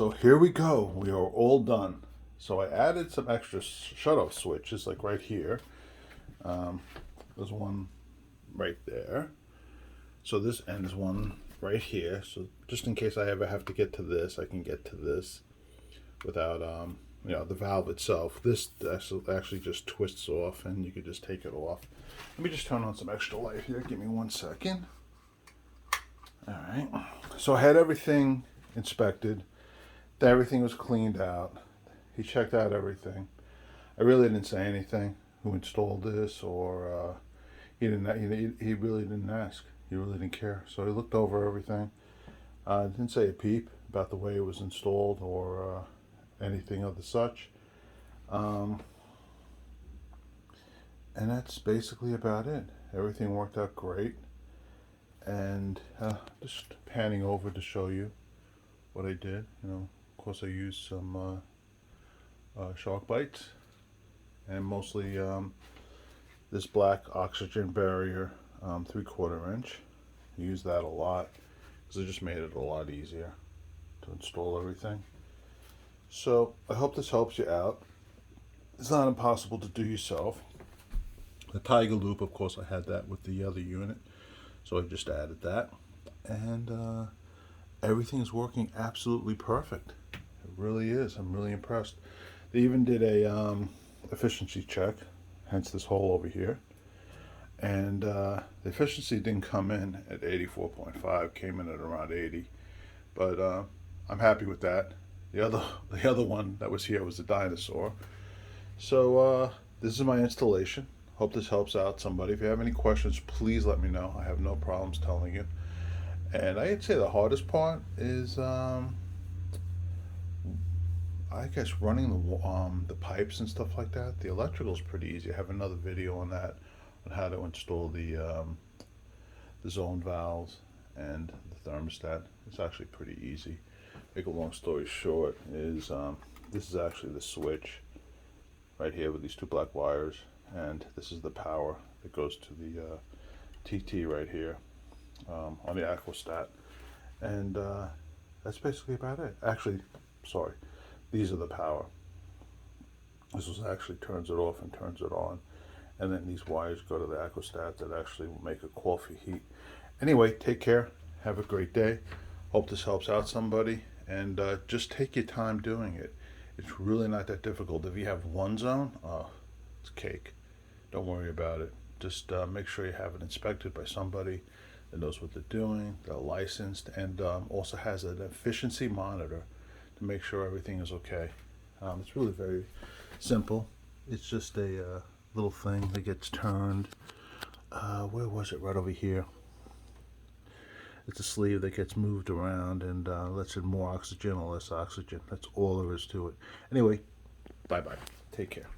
So here we go. We are all done. So I added some extra shut-off switches, like right here. There's one right there. So this ends one right here. So just in case I ever have to get to this, I can get to this without, the valve itself. This actually just twists off, and you could just take it off. Let me just turn on some extra light here. Give me 1 second. All right. So I had everything inspected. Everything was cleaned out. He checked out everything. I really didn't say anything who installed this, or he didn't. He really didn't ask. He really didn't care. So he looked over everything. Didn't say a peep about the way it was installed or anything of the such. And that's basically about it. Everything worked out great. And just panning over to show you what I did. Of course, I used some shark bites, and mostly this black oxygen barrier 3/4 inch. I use that a lot because it just made it a lot easier to install everything. So I hope this helps you out. It's not impossible to do yourself. The tiger loop, of course, I had that with the other unit, so I just added that, and everything is working absolutely perfect. It really is. I'm really impressed. They even did a efficiency check, hence this hole over here. And the efficiency didn't come in at 84.5, came in at around 80. But I'm happy with that. The other one that was here was the dinosaur. So this is my installation. Hope this helps out somebody. If you have any questions, please let me know. I have no problems telling you. And I'd say the hardest part is, I guess, running the pipes and stuff like that. The electrical is pretty easy. I have another video on that, on how to install the zone valves and the thermostat. It's actually pretty easy. Make a long story short, is this is actually the switch right here with these two black wires, and this is the power that goes to the TT right here. On the aquastat, and that's basically about it. Actually, sorry, these are the power. This was actually turns it off and turns it on, and then these wires go to the aquastat that actually will make a coffee heat. Anyway, take care. Have a great day. Hope this helps out somebody, and just take your time doing it. It's really not that difficult. If you have one zone, it's cake. Don't worry about it. Just make sure you have it inspected by somebody that knows what they're doing, they're licensed, and also has an efficiency monitor to make sure everything is okay. It's really very simple. It's just a little thing that gets turned. Where was it? Right over here. It's a sleeve that gets moved around and lets in more oxygen or less oxygen. That's all there is to it. Anyway, bye-bye. Take care.